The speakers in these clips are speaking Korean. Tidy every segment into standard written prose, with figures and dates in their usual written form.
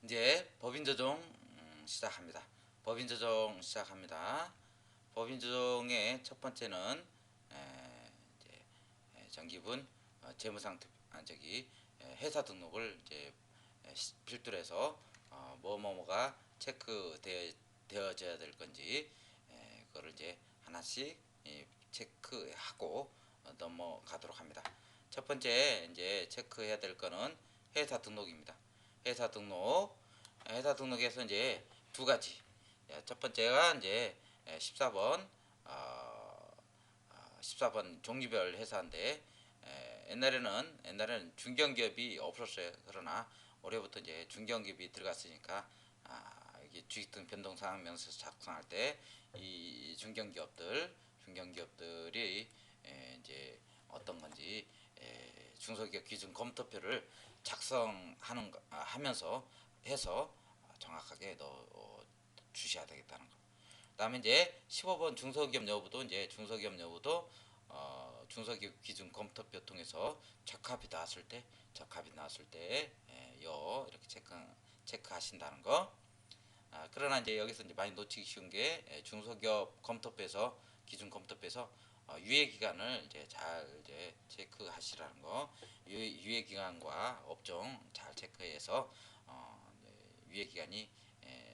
이제 법인 조정 시작합니다. 법인 조정 시작합니다. 법인 조정의 첫 번째는 이제 정기분 재무상태 회사 등록을 이제 필두로 해서 뭐뭐뭐가 체크되어져야 될 건지 그거를 이제 하나씩 체크하고 넘어가도록 합니다. 첫 번째 이제 체크해야 될 거는 회사 등록입니다. 회사 등록 회사 등록에서 이제 두 가지. 첫 번째가 이제 14번 14번 종류별 회사인데 옛날에는 중견기업이 없었어요. 그러나 올해부터 이제 중견기업이 들어갔으니까 이게 주식등 변동상황명세 작성할 때 이 중견기업들이 이제 어떤 건지 중소기업 기준 검토표를 작성하는 하면서 해서 정확하게 주셔야 되겠다는 거. 그다음에 이제 15번 중소기업 여부도 중소기업 기준 검토표 통해서 적합이 나왔을 때 이렇게 체크하신다는 거. 그러나 이제 여기서 이제 많이 놓치기 쉬운 게 중소기업 검토표에서 기준 검토표에서 유예 기간을 이제 잘 이제 체크하시라는 거. 유예 기간과 업종 잘 체크해서 유예 기간이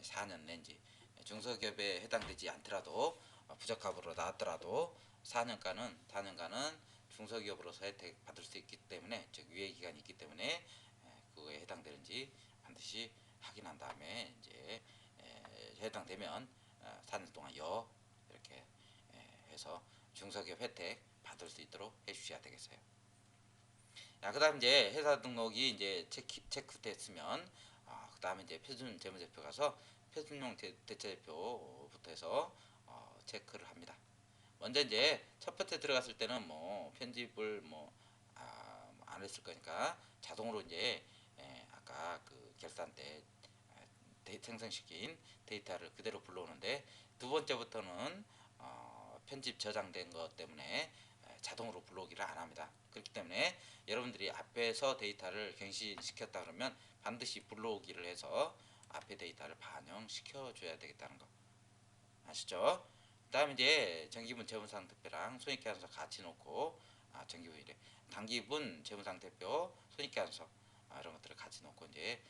4년 낸지 중소기업에 해당되지 않더라도 부적합으로 나왔더라도 4년간은 중소기업으로서 혜택 받을 수 있기 때문에 즉 유예 기간이 있기 때문에 그거에 해당되는지 반드시 확인한 다음에 이제 해당되면 4년 동안 이렇게 해서 중소기업 혜택 받을 수 있도록 해주셔야 되겠어요. 그다음 이제 회사 등록이 이제 체크됐으면 그다음에 이제 표준 재무제표 가서 표준용 대체대표부터 해서 체크를 합니다. 먼저 이제 첫 번째 들어갔을 때는 뭐 편집을 안 했을 거니까 자동으로 이제 아까 그 결산 때 생성시킨 데이터를 그대로 불러오는데 두 번째부터는 편집 저장된 것 때문에 자동으로 불러오기를 안 합니다. 그렇기 때문에 여러분들이 앞에서 데이터를 갱신시켰다 그러면 반드시 불러오기를 해서 앞에 데이터를 반영시켜 줘야 되겠다는 거 아시죠? 그다음에 이제 정기분 재무상태표랑 손익계산서 같이 놓고 정기분이래 단기분 재무상태표 손익계산서 이런 것들을 같이 놓고 이제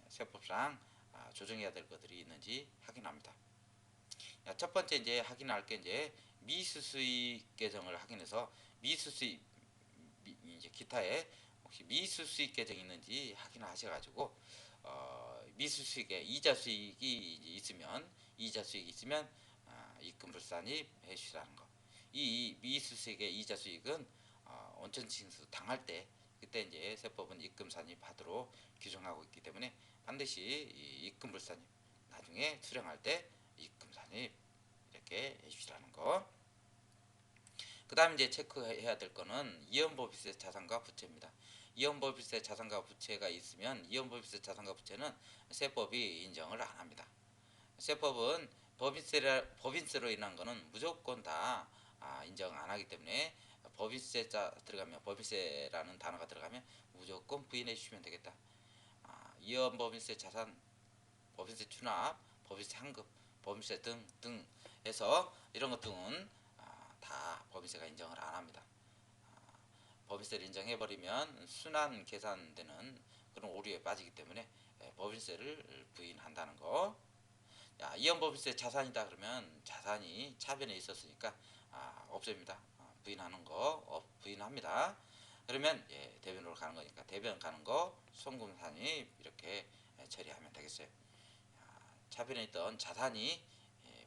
세법상 조정해야 될 것들이 있는지 확인합니다. 첫 번째 이제 확인할 게 이제 미수수익 계정을 확인해서 미수수익 이제 기타에 혹시 미수수익 계정이 있는지 확인하셔가지고 미수수익에 이자 수익이 있으면 입금 불산입 해주시라는 거. 이 미수수익의 이자 수익은 원천징수 당할 때 그때 이제 세법은 입금 산입하도록 규정하고 있기 때문에 반드시 이 입금 불산입 나중에 수령할 때 입금 산입 이렇게 해주시라는 거. 그 다음에 이제 체크해야 될 거는 이연법인세 자산과 부채입니다. 이연법인세 자산과 부채가 있으면 이연법인세 자산과 부채는 세법이 인정을 안 합니다. 세법은 법인세로 인한 거는 무조건 다 인정 안 하기 때문에 법인세라는 단어가 들어가면 무조건 부인해 주시면 되겠다. 이연법인세 자산, 법인세 추납, 법인세 환급, 법인세 등 해서 이런 것 등은 다 법인세가 인정을 안 합니다. 법인세를 인정해버리면 순환 계산되는 그런 오류에 빠지기 때문에 법인세를 부인한다는 거. 이연법인세 자산이다 그러면 자산이 차변에 있었으니까 없앱니다. 부인하는 거 부인합니다. 그러면 대변으로 가는 거니까 대변 가는 거 송금산입 이렇게 처리하면 되겠어요. 차변에 있던 자산이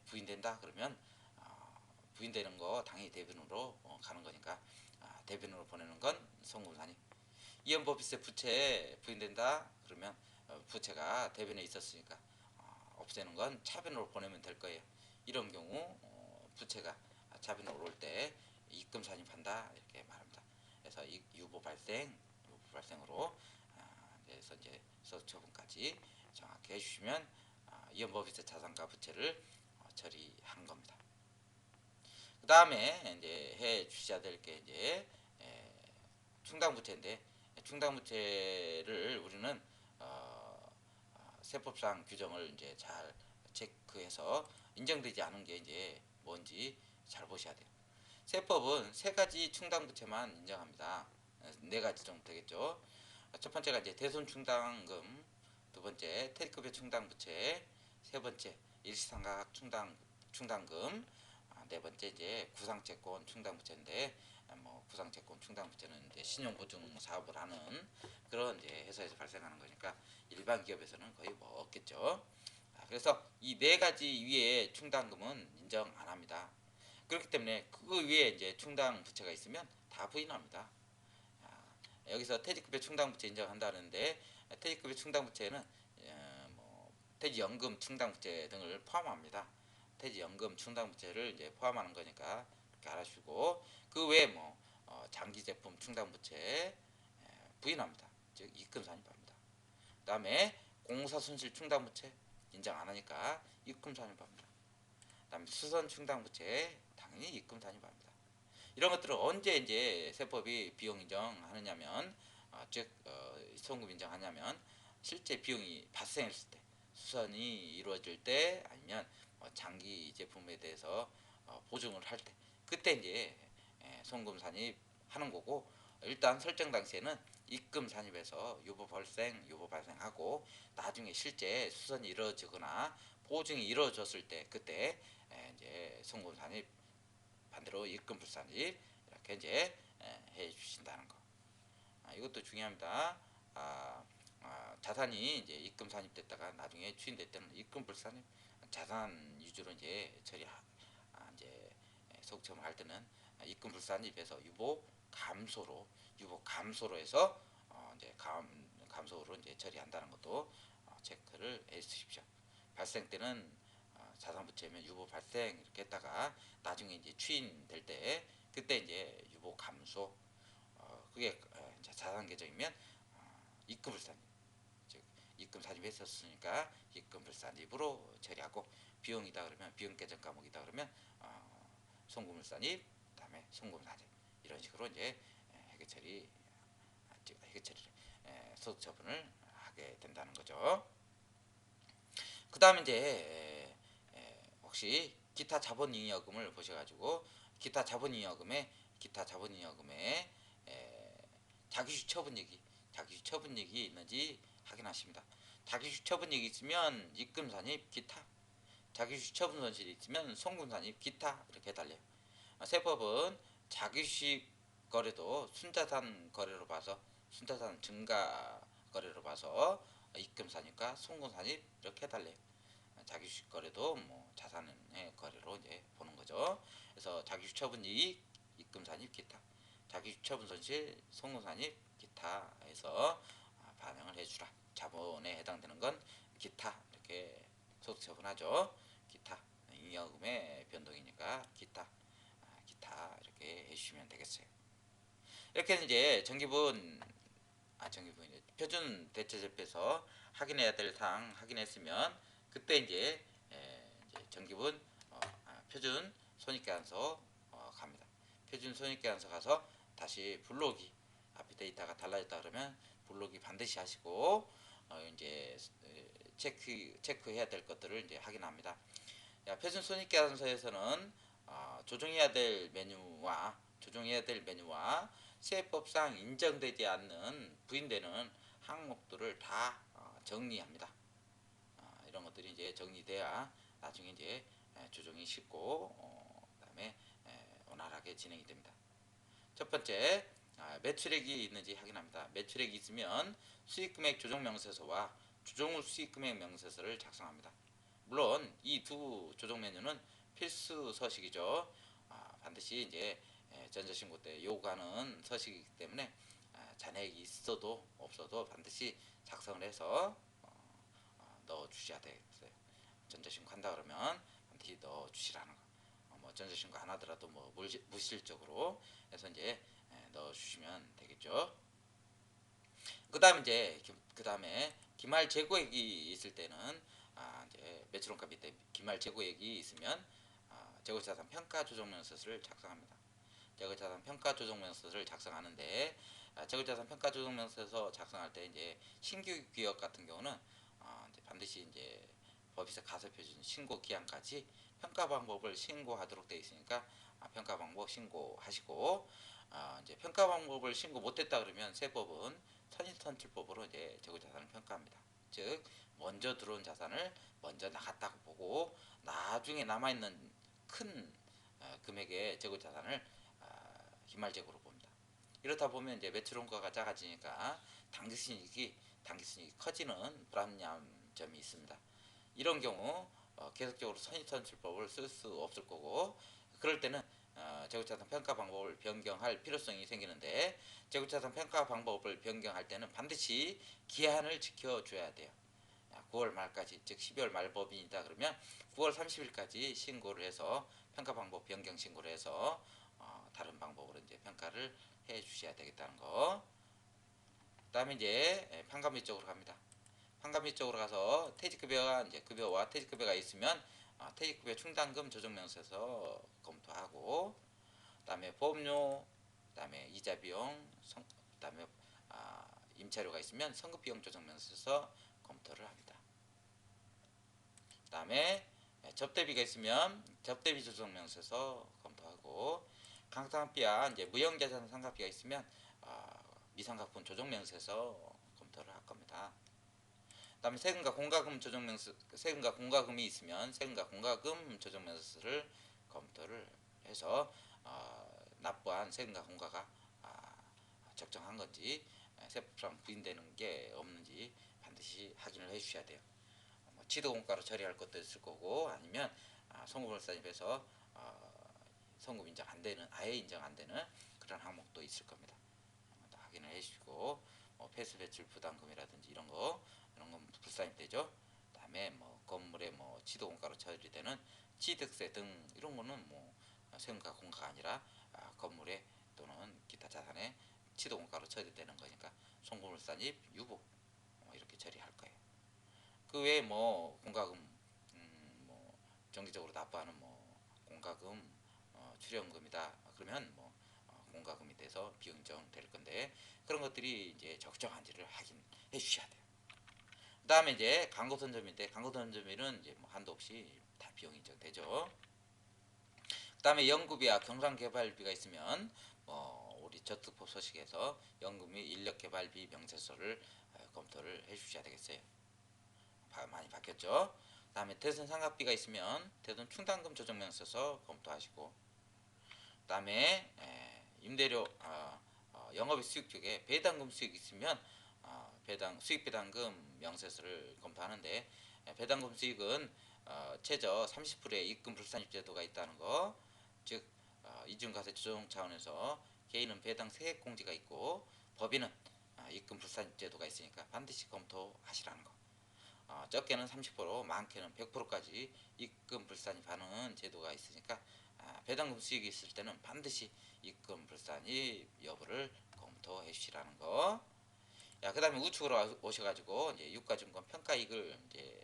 부인된다 그러면 부인되는 거 당연히 대변으로 가는 거니까 대변으로 보내는 건 송금산입. 이연법인세 부채 부인된다 그러면 부채가 대변에 있었으니까 없애는 건 차변으로 보내면 될 거예요. 이런 경우 부채가 차변으로 올 때 입금 산입한다 이렇게 말합니다. 그래서 유보 발생으로 그래서 이제 소처분까지 정확히 해주시면 이연법인세 자산과 부채를 처리한 겁니다. 그 다음에 이제 해 주셔야 될 게 이제 충당부채인데 충당부채를 우리는 세법상 규정을 이제 잘 체크해서 인정되지 않은 게 이제 뭔지 잘 보셔야 돼요. 세법은 세 가지 충당부채만 인정합니다. 네 가지 정도 되겠죠. 첫 번째가 이제 대손 충당금, 두 번째 테이크배 충당부채, 세 번째 일시상각 충당금, 네 번째 이제 구상채권 충당부채인데 뭐 구상채권 충당부채는 이제 신용보증 사업을 하는 그런 이제 회사에서 발생하는 거니까 일반 기업에서는 거의 뭐 없겠죠. 그래서 이 네 가지 위에 충당금은 인정 안 합니다. 그렇기 때문에 그 위에 이제 충당 부채가 있으면 다 부인합니다. 여기서 퇴직급여 충당 부채 인정한다는데 퇴직급여 충당 부채는 뭐 퇴직연금 충당 부채 등을 포함합니다. 퇴직연금 충당 부채를 이제 포함하는 거니까 그렇게 알아주시고 그 외에 뭐 장기 제품 충당 부채 부인합니다. 즉 입금 산입합니다. 그다음에 공사 손실 충당 부채 인정 안 하니까 입금 산입합니다. 그다음에 수선 충당 부채 당연히 입금 산입합니다. 이런 것들을 언제 이제 세법이 비용 인정하느냐면 즉 소금 인정하냐면 실제 비용이 발생했을 때 수선이 이루어질 때 아니면 장기 제품에 대해서 보증을 할 때 그때 이제 송금 산입하는 거고 일단 설정 당시에는 입금 산입해서 유보 발생하고 나중에 실제 수선이 이루어지거나 보증이 이루어졌을 때 그때 이제 송금 산입 반대로 입금 불산입 이렇게 이제 해 주신다는 거. 이것도 중요합니다. 자산이 이제 입금 산입됐다가 나중에 추인될 때는 입금 불산입 자산 위주로 이제 이제 소급처분 할 때는 입금 불산입에서 유보 감소로 해서 이제 감소로 이제 처리한다는 것도 체크를 해 주십시오. 발생 때는 자산 부채면 유보 발생 이렇게 했다가 나중에 이제 추인될 때 그때 이제 유보 감소 그게 이제 자산 계정이면 입금 불산입 즉 입금 산입했었으니까 입금 불산입으로 처리하고 비용이다 그러면 비용 계정 과목이다 그러면 송금 불산입 그다음에 송금 산입 이런 식으로 이제 회계 처리를 소득 처분을 하게 된다는 거죠. 그다음 이제 혹시 기타 자본잉여금을 보셔가지고 기타 자본잉여금에 자기주식 처분익이 있는지 확인하십니다. 자기주식 처분익이 있으면 입금 산입 기타, 자기주식 처분 손실이 있으면 송금 산입 기타 이렇게 해달래요. 세법은 자기주식 거래도 순자산 거래로 봐서 순자산 증가 거래로 봐서 입금 산입과 송금 산입 이렇게 해달래요. 자기 주식 거래도 뭐 자산의 거래로 이제 보는 거죠. 그래서 자기 주식 처분 이익, 입금 산입 기타, 자기 주식 처분 손실, 송금 산입 기타 해서 반영을 해주라. 자본에 해당되는 건 기타 이렇게 소득 처분하죠. 기타 잉여금의 변동이니까 기타 이렇게 해주시면 되겠어요. 이렇게 이제 정기분 표준 대체제표에서 확인해야 될 사항 확인했으면 그때 이제 정기분 표준 손익계산서 갑니다. 표준 손익계산서 가서 다시 불러오기 앞에 데이터가 달라졌다 그러면 불러오기 반드시 하시고 이제 체크해야 될 것들을 이제 확인합니다. 표준 손익계산서에서는 조정해야 될 메뉴와 세법상 인정되지 않는 부인되는 항목들을 다 정리합니다. 이런 것들이 이제 정리돼야 나중에 이제 조정이 쉽고 그다음에 원활하게 진행이 됩니다. 첫 번째 매출액이 있는지 확인합니다. 매출액이 있으면 수익금액 조정명세서와 조정 후 수익금액 명세서를 작성합니다. 물론 이 두 조정 메뉴는 필수 서식이죠. 반드시 이제 전자신고 때 요구하는 서식이기 때문에 잔액이 있어도 없어도 반드시 작성을 해서 넣어 주셔야 되겠어요. 전자신고 한다 그러면 반드시 넣어 주시라는 거. 뭐 전자신고 안 하더라도 뭐 무실적으로 해서 이제 넣어 주시면 되겠죠. 그다음에 기말 재고액이 있을 때는 이제 매출원가 밑에 기말 재고액이 있으면 재고자산 평가 조정명세서를 작성합니다. 재고자산 평가 조정명세서를 작성하는데 재고자산 평가 조정명세서 작성할 때 이제 신규 기업 같은 경우는 이제 반드시 이제 법인세 가산표준 신고 기한까지 평가 방법을 신고하도록 되어 있으니까 평가 방법 신고하시고, 이제 평가 방법을 신고 못했다 그러면 세법은 선입선출법으로 이제 재고자산을 평가합니다. 즉 먼저 들어온 자산을 먼저 나갔다고 보고 나중에 남아있는 큰 금액의 재고자산을 기말재고로 봅니다. 이렇다 보면 이제 매출원가가 작아지니까 당기순이익이 커지는 불합리한 점이 있습니다. 이런 경우 계속적으로 선입선출법을 쓸 수 없을 거고, 그럴 때는 재고자산 평가 방법을 변경할 필요성이 생기는데, 재고자산 평가 방법을 변경할 때는 반드시 기한을 지켜줘야 돼요. 9월 말까지, 즉 12월 말 법인이다 그러면 9월 30일까지 신고를 해서 평가 방법 변경 신고를 해서 다른 방법으로 이제 평가를 해 주셔야 되겠다는 거. 그다음에 이제 판관비 쪽으로 갑니다. 판관비 쪽으로 가서 퇴직급여가 이제 급여와 퇴직급여가 있으면 퇴직급여 충당금 조정명세서 검토하고, 그다음에 보험료, 그다음에 이자 비용, 그다음에 임차료가 있으면 성급비용 조정명세서 검토를 합니다. 그다음에 접대비가 있으면 접대비 조정명세서 검토하고, 강상비와 이제 무형자산 상각비가 있으면 미상각분 조정명세서 검토를 할 겁니다. 그다음에 세금과 공과금 조정명세, 세금과 공과금이 있으면 세금과 공과금 조정명세서를 검토를 해서 납부한 세금과 공과가 적정한 건지, 세법상 부인되는 게 없는지 반드시 확인을 해주셔야 돼요. 취득원가로 처리할 것도 있을 거고, 아니면 송금월산입에서 송금 인정 안 되는, 아예 인정 안 되는 그런 항목도 있을 겁니다. 확인을 해주시고, 폐수 배출 부담금이라든지 이런 건 불산입 되죠. 그다음에 건물에 취득원가로 처리되는 취득세 등 이런 거는 세금과 공과가 아니라 건물에 또는 기타 자산에 취득원가로 처리되는 거니까 송금월산입 유보 이렇게 처리할 거예요. 그 외에 공과금, 정기적으로 납부하는 공과금, 출연금이다 그러면 공과금이 돼서 비응정 될 건데, 그런 것들이 이제 적정한지를 확인해 주셔야 돼요. 그다음에 이제 광고선점인데, 광고선점일은 이제 한도 없이 다 비용 인정되죠. 그다음에 연구비와 경상개발비가 있으면 우리 저특법 소식에서 연구 및 인력개발비 명세서를 검토를 해주셔야 되겠어요. 많이 바뀌었죠. 그다음에 대선 상각비가 있으면 대선 충당금 조정명세서 검토하시고, 그다음에 임대료 영업의 수익 쪽에 배당금 수익 있으면 수익 배당금 명세서를 검토하는데, 배당금 수익은 최저 30%의 입금 불산입 제도가 있다는 거, 즉 이중과세 조정 차원에서 개인은 배당 세액 공제가 있고 법인은 입금 불산입 제도가 있으니까 반드시 검토하시라는 거. 적게는 30%, 많게는 100%까지 입금 불산입하는 제도가 있으니까 배당금 수익이 있을 때는 반드시 입금 불산입 여부를 검토해 주시라는 거. 그 다음에 우측으로 오셔가지고 이제 유가증권 평가이익을 이제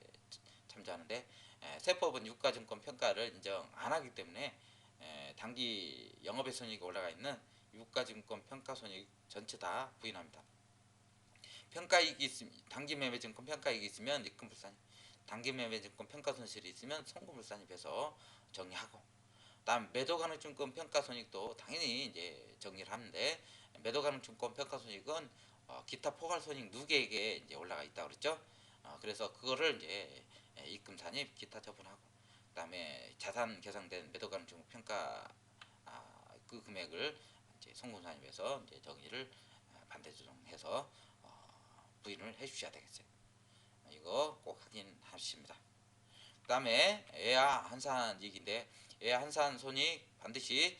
참조하는데, 세법은 유가증권 평가를 인정 안 하기 때문에 단기 영업의 손익이 올라가 있는 유가증권 평가손익 전체 다 부인합니다. 평가이익이 있으면, 단기 매매증권 평가이익이 있으면 입금불산입, 단기 매매증권 평가손실이 있으면 송금불산입해서 정리하고, 다음 매도가능증권 평가손익도 당연히 이제 정리를 하는데, 매도가능증권 평가손익은 기타 포괄손익 누계액에 이제 올라가 있다 그랬죠. 그래서 그거를 이제 입금산입 기타 처분하고, 그다음에 자산 계상된 매도가능증권 평가 그 금액을 이제 송금산입해서 이제 정리를 반대 조정해서 부인을 해주셔야 되겠어요. 이거 꼭 확인하십니다. 그 다음에 외야 한산 이익인데, 외야 한산 손익 반드시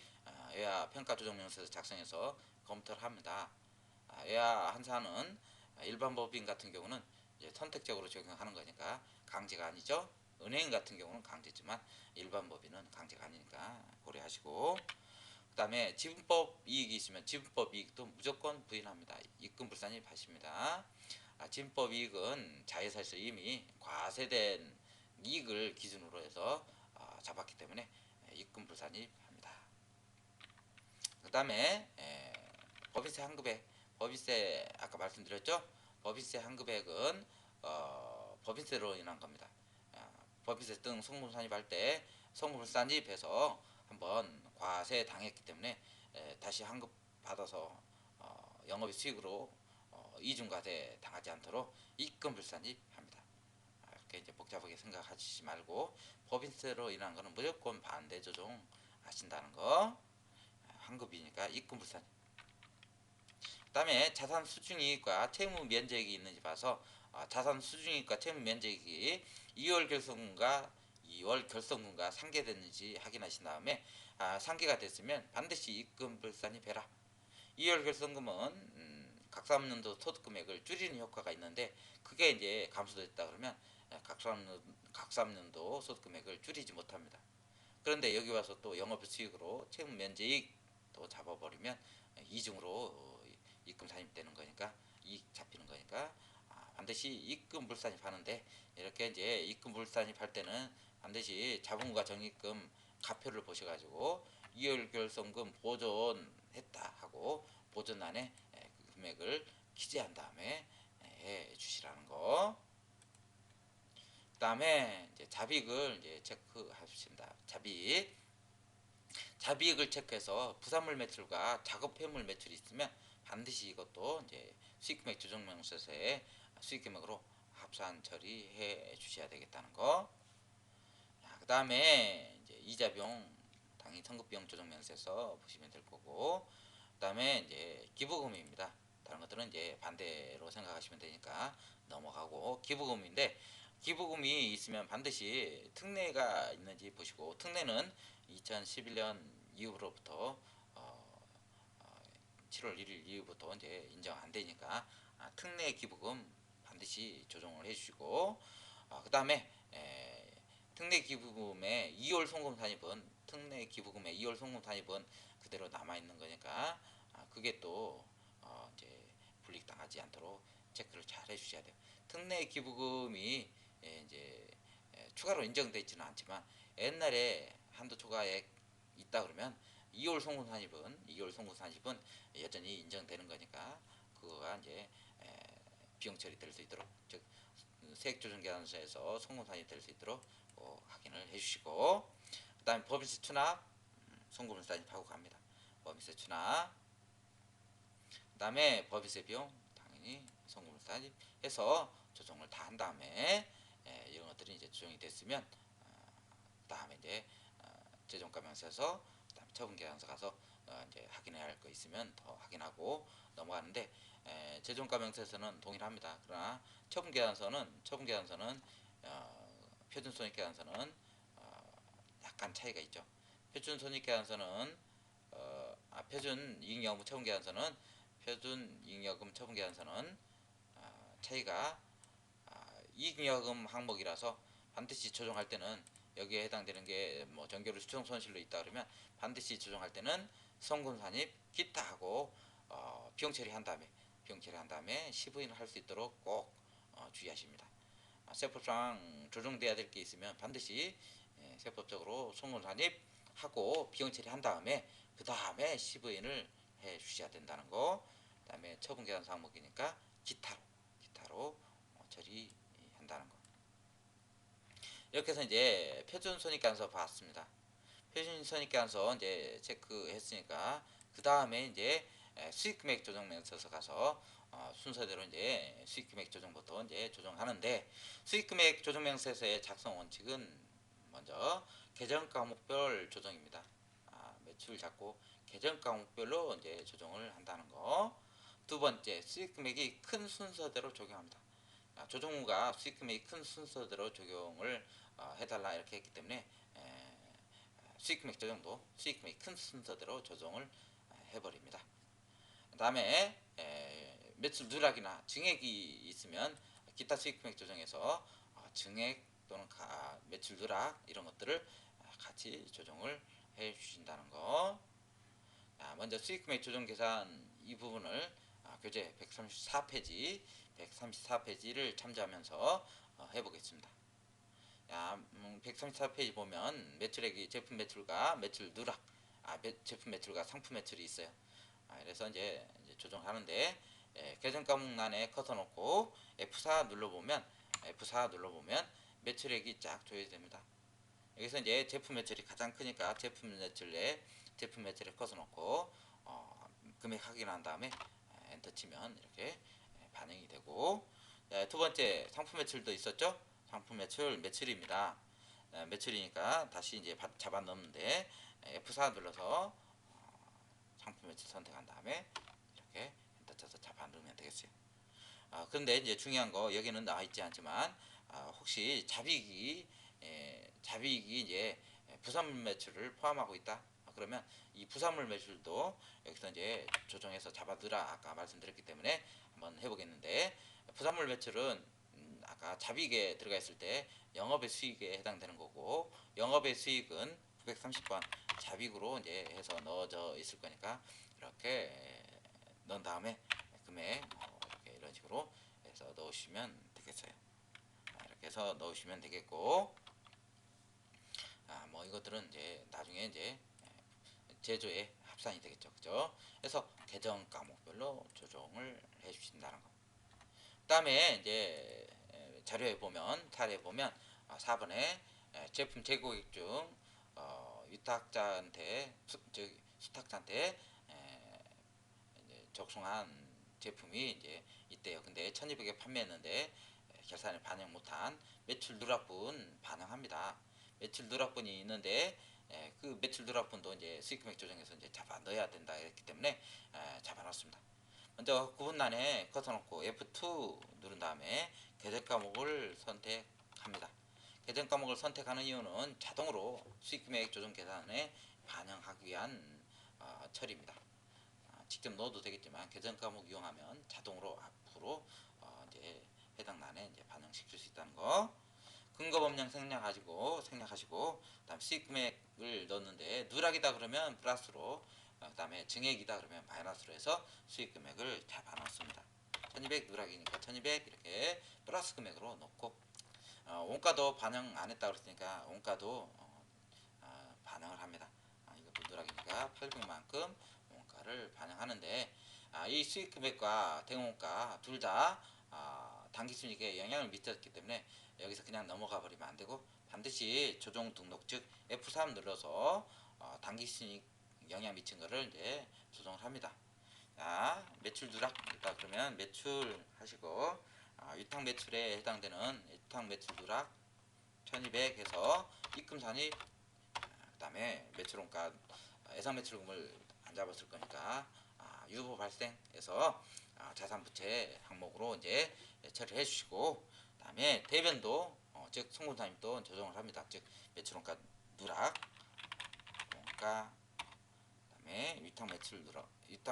외야 평가 조정 명세서 작성해서 검토를 합니다. 외야 한산은 일반 법인 같은 경우는 이제 선택적으로 적용하는 거니까 강제가 아니죠. 은행 같은 경우는 강제지만 일반 법인은 강제가 아니니까 고려하시고, 그 다음에 지분법 이익이 있으면 지분법 이익도 무조건 부인합니다. 입금 불산입 하십니다. 지분법 이익은 자회사에서 이미 과세된 이익을 기준으로 해서 잡았기 때문에 입금 불산입합니다. 그 다음에 법인세 환급액, 법인세 아까 말씀드렸죠. 법인세 환급액은 법인세로 인한 겁니다. 법인세 등 성분 산입할 때 성분 산입해서 한번 과세 당했기 때문에 다시 환급 받아서 영업의 수익으로 이중과세 당하지 않도록 입금 불산입합니다. 이렇게 이제 복잡하게 생각하시지 말고 법인세로 인한 거는 무조건 반대 조정 하신다는 거. 환급이니까 입금 불산입. 그다음에 자산 수중이익과 채무 면적이 있는지 봐서 자산 수중이익과 채무 면적이 2월 결성분과 상계됐는지 확인하신 다음에 상계가 됐으면 반드시 입금 불산입해라. 2월 결성금은 각삼년도 소득금액을 줄이는 효과가 있는데 그게 이제 감소됐다 그러면 각삼년도 소득금액을 줄이지 못합니다. 그런데 여기 와서 또 영업 수익으로 채무 면제익 또 잡아버리면 이중으로 입금 산입되는 거니까 이익 잡히는 거니까 반드시 입금 불산입하는데 이렇게 이제 입금 불산입할 때는 반드시 자본과 적립금 가표를 보셔가지고 2월 결성금 보존했다 하고 보존란에 그 금액을 기재한 다음에 해 주시라는 거. 그다음에 이제 잡이익을 이제 체크하십니다. 잡이익을 체크해서 부산물 매출과 작업 폐물 매출이 있으면 반드시 이것도 이제 수익금액 조정명세서에 수익금액으로 합산 처리해 주셔야 되겠다는 거. 그 다음에 이제 이자 비용 당연히 선급 비용 조정명세서 보시면 될 거고, 그 다음에 이제 기부금입니다. 다른 것들은 이제 반대로 생각하시면 되니까 넘어가고, 기부금인데 기부금이 있으면 반드시 특례가 있는지 보시고, 특례는 2011년 이후로부터 7월 1일 이후부터 이제 인정 안 되니까 특례 기부금 반드시 조정을 해주시고, 그 다음에 특례 기부금의 2월 송금 산입은 그대로 남아 있는 거니까 그게 또 이제 불이익 당하지 않도록 체크를 잘 해주셔야 돼요. 특례 기부금이 이제 추가로 인정되어 있지는 않지만 옛날에 한도 초과액 있다 그러면 2월 송금 산입은 여전히 인정되는 거니까 그거가 이제 비용 처리될 수 있도록, 즉 세액조정계산서에서 송금 산입될 수 있도록 확인을 해주시고, 그다음에 법인세 추납 송금을 산입하고 갑니다. 법인세 추납, 그다음에 법인세 비용 당연히 송금을 산입해서 조정을 다 한 다음에 이런 것들이 이제 조정이 됐으면 그다음에 이제 재정가명서에서 그다음에 처분계산서 가서 이제 확인해야 할 거 있으면 더 확인하고 넘어가는데, 재정가명서에서는 동일합니다. 그러나 처분계산서는 표준손익계산서는 약간 차이가 있죠. 표준손익계산서는 표준이익여금 처분계산서는 차이가 이익여금 항목이라서 반드시 조정할 때는 여기에 해당되는 게 뭐 정교류 수청 손실로 있다 그러면 반드시 조정할 때는 송금 산입 기타 하고 비용 처리한 다음에 시부인을 할 수 있도록 꼭 주의하십니다. 세법상 조정돼야 될 게 있으면 반드시 세법적으로 송금 산입하고 비용 처리한 다음에 그 다음에 시부인을 해 주셔야 된다는 거. 그 다음에 처분계산 항목이니까 기타로 처리한다는 거. 이렇게 해서 이제 표준손익계산서 봤습니다. 표준손익계산서 이제 체크했으니까 그 다음에 이제 수익금액 조정명세서 가서 순서대로 이제 수익금액 조정부터 이제 조정하는데, 수익금액 조정명세서의 작성 원칙은 먼저 계정 과목별 조정입니다. 매출 잡고 계정 과목별로 이제 조정을 한다는 거. 두 번째, 수익금액이 큰 순서대로 적용합니다. 조정후가 수익금액이 큰 순서대로 적용을 해달라 이렇게 했기 때문에 수익금액 조정도 수익금액이 큰 순서대로 조정을 해버립니다. 그 다음에 매출 누락이나 증액이 있으면 기타 수익금액 조정에서 증액 또는 매출 누락 이런 것들을 같이 조정을 해 주신다는 거. 먼저 수익금액 조정 계산 이 부분을 교재 134페이지를 참조하면서 해보겠습니다. 134페이지 보면 매출액이 제품 매출과 매출 누락, 제품 매출과 상품 매출이 있어요. 그래서 이제 조정하는데 계정 과목란에 커서 놓고 F4 눌러보면 F4 눌러보면 매출액이 쫙 조회됩니다. 됩니다. 여기서 이제 제품 매출이 가장 크니까 제품 매출에 컷을 놓고 금액 확인한 다음에 엔터 치면 이렇게 반영이 되고, 두 번째 상품 매출도 있었죠. 상품 매출입니다. 매출이니까 다시 이제 잡아 넣는데 F4 눌러서 상품 매출 선택한 다음에 이렇게 엔터 쳐서 잡아 넣으면 되겠어요. 그런데 이제 중요한 거 여기는 나와 있지 않지만 혹시 잡이익이 이제 부산물 매출을 포함하고 있다. 그러면 이 부산물 매출도 여기서 이제 조정해서 잡아 넣으라 아까 말씀드렸기 때문에 한번 해보겠는데, 부산물 매출은 아까 잡이익에 들어가 있을 때 영업의 수익에 해당되는 거고, 영업의 수익은 930번 잡이익으로 이제 해서 넣어져 있을 거니까 이렇게 넣은 다음에 금액 이렇게 이런 식으로 해서 넣으시면 되겠어요. 이렇게 해서 넣으시면 되겠고, 뭐 이것들은 이제 나중에 이제 제조에 합산이 되겠죠, 그죠? 그래서 계정 과목별로 조정을 해주신다는 거. 그다음에 이제 자료에 보면 4번에 제품 재고객 중 위탁자한테 수탁자한테 적송한 제품이 이제 있대요. 근데 1200에 판매했는데 결산에 반영 못한 매출 누락분 반영합니다. 매출 누락분이 있는데 그 매출 누락분도 이제 수익금액 조정해서 이제 잡아 넣어야 된다 했기 때문에 잡아놨습니다. 먼저 구분란에 걷어놓고 F2 누른 다음에 계정 과목을 선택합니다. 계정 과목을 선택하는 이유는 자동으로 수익금액 조정 계산에 반영하기 위한 처리입니다. 직접 넣어도 되겠지만 계정 과목 이용하면 자동으로 앞으로 이제 해당 란에 이제 반영시킬 수 있다는 거. 근거 법령 생략하시고 그다음 수익 금액을 넣었는데 누락이다 그러면 플러스로, 그다음에 증액이다 그러면 마이너스로 해서 수익 금액을 잡아 넣습니다. 1200 누락이니까 1200 이렇게 플러스 금액으로 넣고, 원가도 반영 안 했다 그랬으니까 원가도 반영을 합니다. 이것도 누락이니까 800만큼 원가를 반영하는데, 이 수익 금액과 대원가 둘 다 단기 순이익에 영향을 미쳤기 때문에 여기서 그냥 넘어가 버리면 안 되고 반드시 조정 등록 즉 F3 눌러서 단기 순이익 영향 미친 거를 이제 조정을 합니다. 매출 누락 있다 그러면 매출 하시고, 위탁 매출에 해당되는 위탁 매출 누락 1200 해서 입금 산입, 그다음에 매출원가 예상 매출금을 안 잡았을 거니까 유보 발생해서 자산부채 항목으로 이제 처리해 주시고, 그다음에 대변도 즉 송금산입도 조정을 합니다. 즉 매출원가 누락 원가, 그다음에 위탁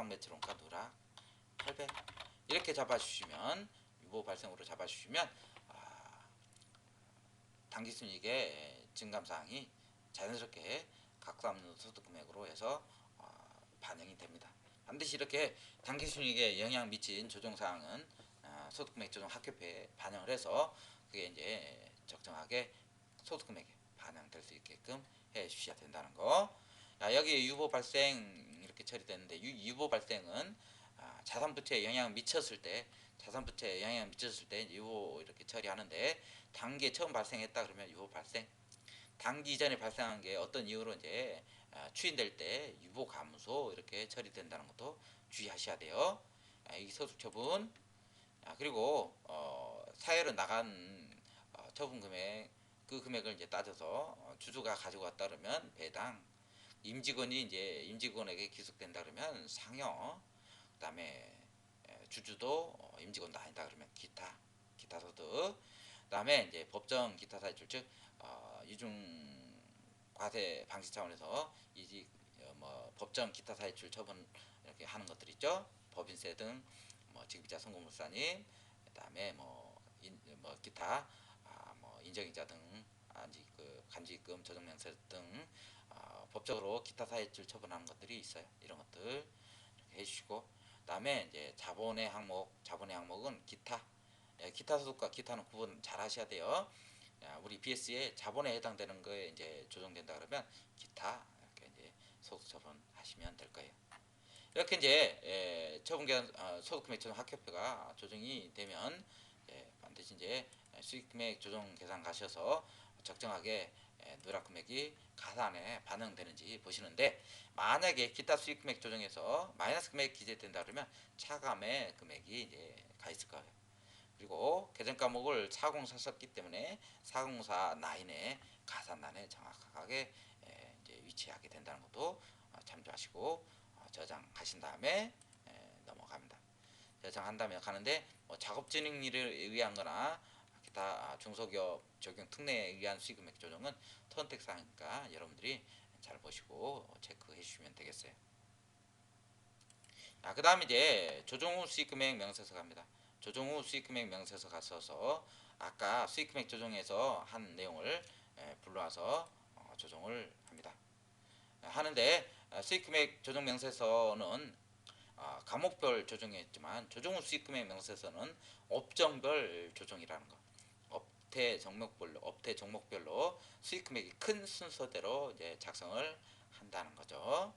매출원가 누락 800 이렇게 잡아주시면, 유보 발생으로 잡아주시면 당기순이익의 증감사항이 자연스럽게 각수없는 소득금액으로 해서 반영이 됩니다. 반드시 이렇게 당기순이익에 영향 미친 조정사항은 소득금액 조정 학교표에 반영을 해서 그게 이제 적정하게 소득금액에 반영될 수 있게끔 해 주셔야 된다는 거. 여기 유보 발생 이렇게 처리되는데, 유보 발생은 자산부채에 영향을 미쳤을 때 유보 이렇게 처리하는데, 단기에 처음 발생했다 그러면 유보 발생, 단기 이전에 발생한 게 어떤 이유로 이제 추인될 때 유보 감소 이렇게 처리된다는 것도 주의하셔야 돼요. 이 소득 처분, 그리고 사회로 나간 처분 금액, 그 금액을 이제 따져서 주주가 가지고 왔다 그러면 배당, 임직원에게 기속된다 그러면 상여, 그다음에 주주도 임직원도 아니다 그러면 기타 소득, 그다음에 이제 법정 기타 사유출 즉 이중 과세 방지 차원에서 법정 기타 사유출 처분 이렇게 하는 것들 있죠. 법인세 등 지급자 송금물사님, 그다음에 기타 인정이자 등 간지입금 조정명세 등 법적으로 기타 사유출 처분하는 것들이 있어요. 이런 것들 이렇게 해주시고, 그다음에 이제 자본의 항목은 기타 소득과 기타는 구분 잘 하셔야 돼요. 우리 BS에 자본에 해당되는 거에 이제 조정된다 그러면 기타 이렇게 이제 소득 처분하시면 될 거예요. 이렇게 이제 소득금액 조정 학교표가 조정이 되면 반드시 이제 수익 금액 조정 계산 가셔서 적정하게 누락 금액이 가산에 반영되는지 보시는데, 만약에 기타 수익 금액 조정에서 마이너스 금액 기재된다 그러면 차감의 금액이 이제 가 있을 거예요. 그리고 계정 과목을 404 썼기 때문에 404 라인에 가산란에 정확하게 이제 위치하게 된다는 것도 참조하시고 저장하신 다음에 넘어갑니다. 저장한 다음에 가는데 작업 진행률에 의한 거나 기타 중소기업 적용 특례에 의한 수익금액 조정은 선택 사항이니까 여러분들이 잘 보시고 체크해 주시면 되겠어요. 그 다음 이제 조정 후 수익금액 명세서 갑니다. 조정 후 수익금액 명세서 가셔서 아까 수익금액 조정에서 한 내용을 불러와서 조정을 합니다. 하는데 수익금액 조정 명세서는 과목별 조정이었지만 조정 후 수익금액 명세서는 업종별 조정이라는 거. 업태 종목별로 수익금액이 큰 순서대로 이제 작성을 한다는 거죠.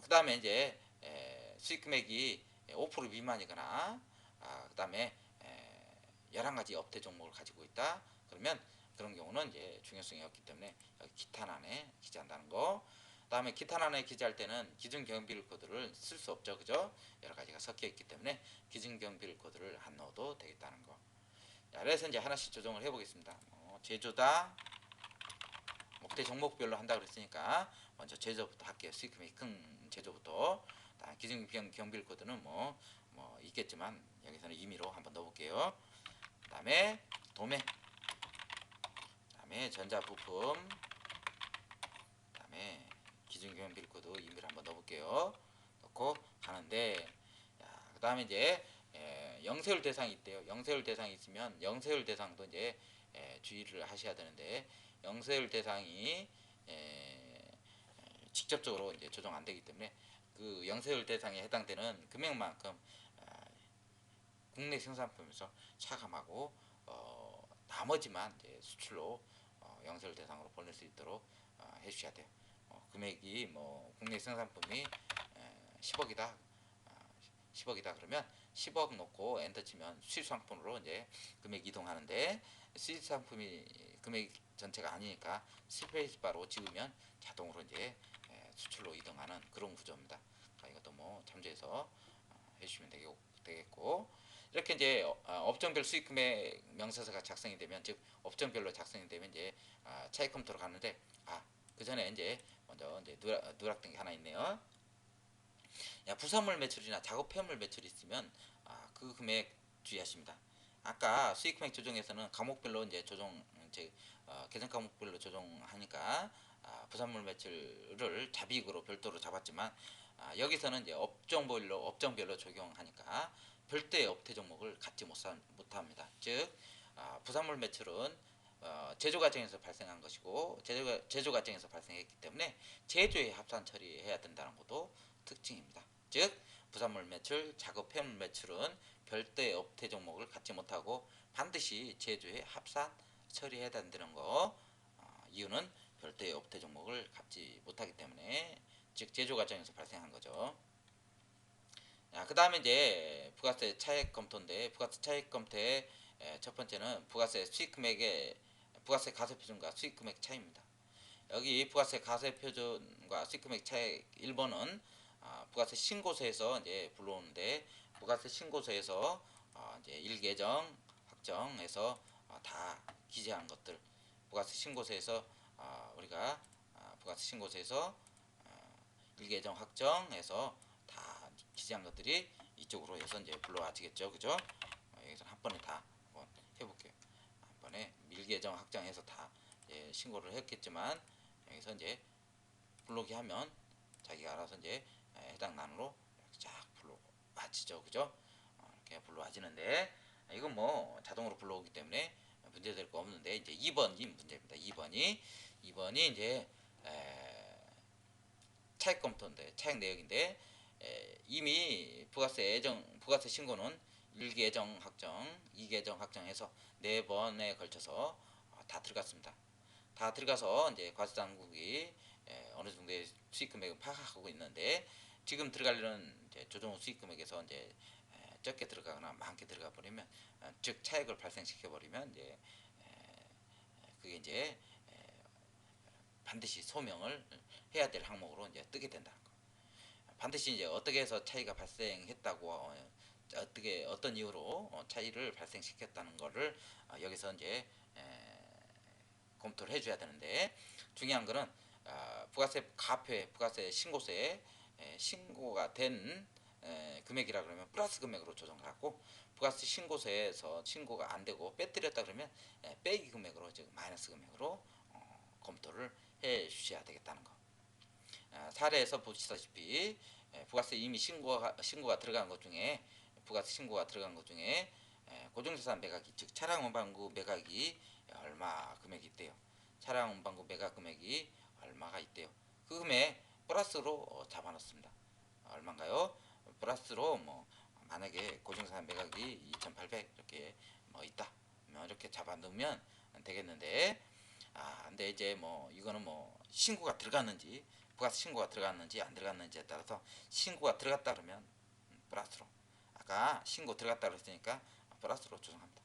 그 다음에 이제 수익금액이 5% 미만이거나 그 다음에 11가지 업태 종목을 가지고 있다 그러면 그런 경우는 이제 중요성이 없기 때문에 여기 기타란에 기재한다는 거. 그 다음에 기타란에 기재할 때는 기준경비일 코드를 쓸 수 없죠, 그죠? 여러 가지가 섞여 있기 때문에 기준경비일 코드를 안 넣어도 되겠다는 거. 자, 그래서 이제 하나씩 조정을 해보겠습니다. 제조다 목대 종목별로 한다 그랬으니까 먼저 제조부터 할게요. 수익금액이 큰 제조부터. 기준경비일 코드는 뭐 있겠지만 여기서는 임의로 한번 넣어볼게요. 그 다음에 도매, 그 다음에 전자부품, 그 다음에 기준경비일 코드 임의로 한번 넣어볼게요. 넣고 가는데, 그 다음에 이제 영세율 대상이 있대요. 영세율 대상이 있으면 영세율 대상도 이제 주의를 하셔야 되는데, 영세율 대상이 직접적으로 이제 조정 안 되기 때문에 그 영세율 대상에 해당되는 금액만큼 국내 생산품에서 차감하고 나머지만 이제 수출로 영세율 대상으로 보낼 수 있도록 해주셔야 돼요. 금액이 국내 생산품이 10억이다 10억이다 그러면 10억 놓고 엔터 치면 수입 상품으로 이제 금액 이동하는데, 수입 상품이 금액 전체가 아니니까 스페이스바로 찍으면 자동으로 이제 수출로 이동하는 그런 구조입니다. 이것도 참조해서 해주시면 되겠고, 이렇게 이제 업종별 수익금액 명세서가 작성이 되면, 즉 업종별로 작성이 되면 이제 차익 검토로 가는데, 그 전에 이제 먼저 이제 누락된 게 하나 있네요. 부산물 매출이나 작업 폐물 매출이 있으면 그 금액 주의하십니다. 아까 수익금액 조정에서는 과목별로 이제 계정 과목별로 조정하니까 부산물 매출을 잡이익으로 별도로 잡았지만, 여기서는 이제 업종별로 적용하니까 별도의 업태 종목을 갖지 못합니다. 즉 부산물 매출은 제조 과정에서 발생한 것이고 제조 과정에서 발생했기 때문에 제조에 합산 처리해야 된다는 것도 특징입니다. 즉 부산물 매출, 작업 폐물 매출은 별도의 업태 종목을 갖지 못하고 반드시 제조에 합산 처리해야 된다는 거. 이유는 별도의 업태 종목을 갖지 못하기 때문에, 즉 제조 과정에서 발생한 거죠. 그 다음에 이제 부가세 차액 검토인데, 부가세 차액 검토의 첫 번째는 부가세 수익금액의 부가세 가세표준과 수익금액 차이입니다. 여기 부가세 가세표준과 수익금액 차액 1번은 부가세 신고서에서 이제 불러오는데, 부가세 신고서에서 이제 일계정 확정해서 다 기재한 것들, 부가세 신고서에서 우리가 부가세 신고서에서 일계정 확정해서 다 기재한 것들이 이쪽으로 해서 이제 불러와지겠죠, 그죠? 여기서 한 번에 다 한번 해볼게요. 한 번에 일계정 확정해서 다 신고를 했겠지만, 여기서 이제 불러오기 하면 자기가 알아서 이제 해당 난으로 쫙 불러와지죠, 그죠? 이렇게 불러와지는데, 이건 자동으로 불러오기 때문에 문제될 거 없는데, 이제 2번이 문제입니다. 2번이 이제 차액 검토인데, 차액 내역인데, 이미 부가세 신고는 1계정 확정, 2계정 확정해서 4번에 걸쳐서 다 들어갔습니다. 다 들어가서 이제 과세당국이 어느 정도의 수익금액을 파악하고 있는데, 지금 들어가려는 이제 조정 후 수익금액에서 이제 적게 들어가거나 많게 들어가 버리면 즉 차익을 발생시켜 버리면 이제 그게 이제 반드시 소명을 해야 될 항목으로 이제 뜨게 된다는 거. 반드시 이제 어떻게 해서 차이가 발생했다고 어떻게 어떤 이유로 차이를 발생시켰다는 거를 여기서 이제 검토를 해줘야 되는데 중요한 거는 부가세 가압회 부가세 신고세에 신고가 된 금액이라 그러면 플러스 금액으로 조정을 하고 부가세 신고세에서 신고가 안 되고 빼뜨렸다 그러면 빼기 금액으로 즉 마이너스 금액으로 검토를 해 주셔야 되겠다는 거. 사례에서 보시다시피 부가세 이미 신고가 들어간 것 중에 부가세 신고가 들어간 것 중에 고정자산 매각이 즉 차량 운반구 매각이 얼마 금액이 있대요. 차량 운반구 매각 금액이 얼마가 있대요. 그 금액 플러스로 잡아놓습니다. 얼마인가요? 플러스로 뭐 만약에 고정자산 매각이 2,800 이렇게 뭐 있다. 이렇게 잡아놓으면 되겠는데 근데 이제 뭐 이거는 뭐 신고가 들어갔는지 부가세 신고가 들어갔는지 안 들어갔는지에 따라서 신고가 들어갔다 그러면 플러스로 아까 신고 들어갔다 그랬으니까 플러스로 조정합니다.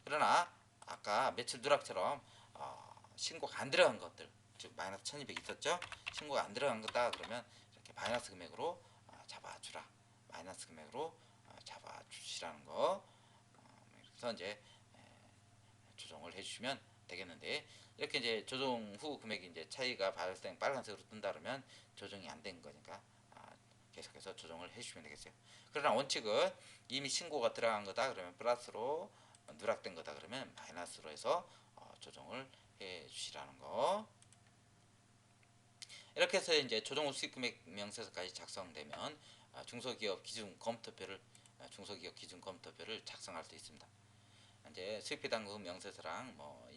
그러나 아까 매출 누락처럼 신고가 안 들어간 것들 즉 마이너스 1200 있었죠. 신고가 안 들어간 거다 그러면 이렇게 마이너스 금액으로 잡아주라 마이너스 금액으로 잡아주시라는 거 그래서 이제 조정을 해주시면 되겠는데 이렇게 이제 조정 후 금액이 이제 차이가 발생 빨간색으로 뜬다 그러면 조정이 안 된 거니까 계속해서 조정을 해주시면 되겠어요. 그러나 원칙은 이미 신고가 들어간 거다 그러면 플러스로 누락된 거다 그러면 마이너스로 해서 조정을 해주시라는 거. 이렇게 해서 이제 조정 후 수익금액 명세서까지 작성되면 중소기업 기준 검토표를 작성할 수 있습니다. 이제 수익배당금 명세서랑 뭐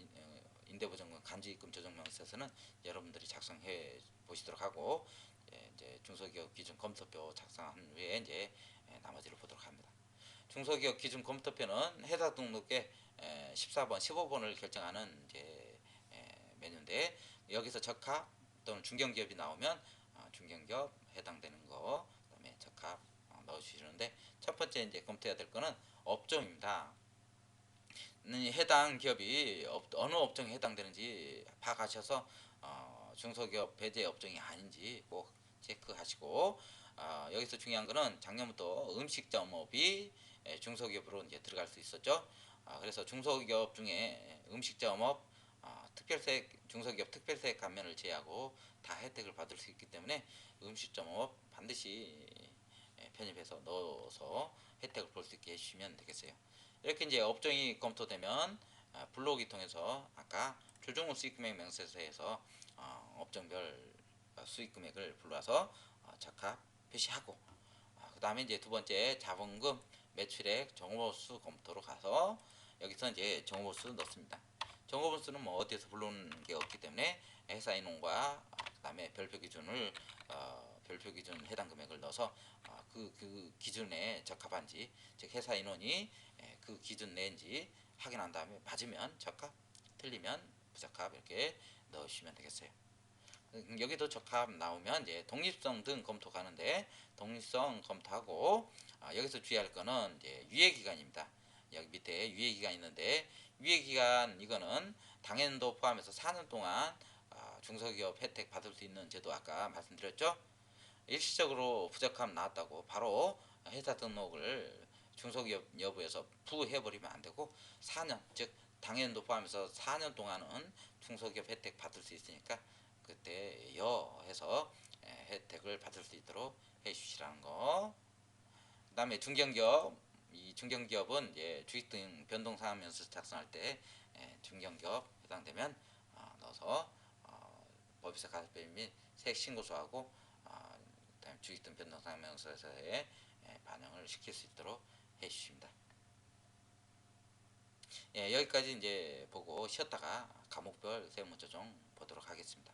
임대보증금 간주입금 조정 명세서는 여러분들이 작성해 보시도록 하고 이제 중소기업 기준 검토표 작성한 후에 이제 나머지를 보도록 합니다. 중소기업 기준 검토표는 회사 등록에 14번, 15번을 결정하는 이제 메뉴인데 여기서 적합 또는 중견기업이 나오면 중견기업 해당되는 거 그다음에 적합 넣어주시는데 첫 번째 이제 검토해야 될 거는 업종입니다. 해당 기업이 어느 업종에 해당되는지 파악하셔서 중소기업 배제 업종이 아닌지 꼭 체크하시고 여기서 중요한 거는 작년부터 음식점업이 중소기업으로 이제 들어갈 수 있었죠. 그래서 중소기업 중에 음식점업 특별세 중소기업 특별세 감면을 제외하고 다 혜택을 받을 수 있기 때문에 음식점업 반드시 편입해서 넣어서 혜택을 볼 수 있게 해주시면 되겠어요. 이렇게 이제 업종이 검토되면 블록이 통해서 아까 조정 후 수익금액 명세서에서 업종별 수익금액을 불러서 적합 표시하고 그 다음에 이제 두 번째 자본금 매출액 정보수 검토로 가서 여기서 이제 정보수 넣습니다. 정보수는 뭐 어디에서 불러오는 게 없기 때문에 회사 인원과 그 다음에 별표 기준 해당 금액을 넣어서 그 기준에 적합한지 즉 회사 인원이 그 기준 내인지 확인한 다음에 맞으면 적합 틀리면 부적합 이렇게 넣으시면 되겠어요. 여기도 적합 나오면 이제 독립성 등 검토 가는데 독립성 검토하고 여기서 주의할 거는 이제 유예기간입니다. 여기 밑에 유예기간 있는데 유예기간 이거는 당연도 포함해서 4년 동안 중소기업 혜택 받을 수 있는 제도 아까 말씀드렸죠. 일시적으로 부적합 나왔다고 바로 회사 등록을 중소기업 여부에서 부해버리면 안 되고 4년 즉 당연도 포함해서 4년 동안은 중소기업 혜택 받을 수 있으니까 그때 해서 혜택을 받을 수 있도록 해주시라는 거. 그 다음에 중견기업 이 중견기업은 이제 주식 등 변동상환면서 작성할 때 중견기업 해당되면 넣어서 법인세 가입비 및 세액 신고서하고 그다음에 주식 등 변동상환면서에 반영을 시킬 수 있도록 해주십니다. 여기까지 이제 보고 쉬었다가 과목별 세무조정 보도록 하겠습니다.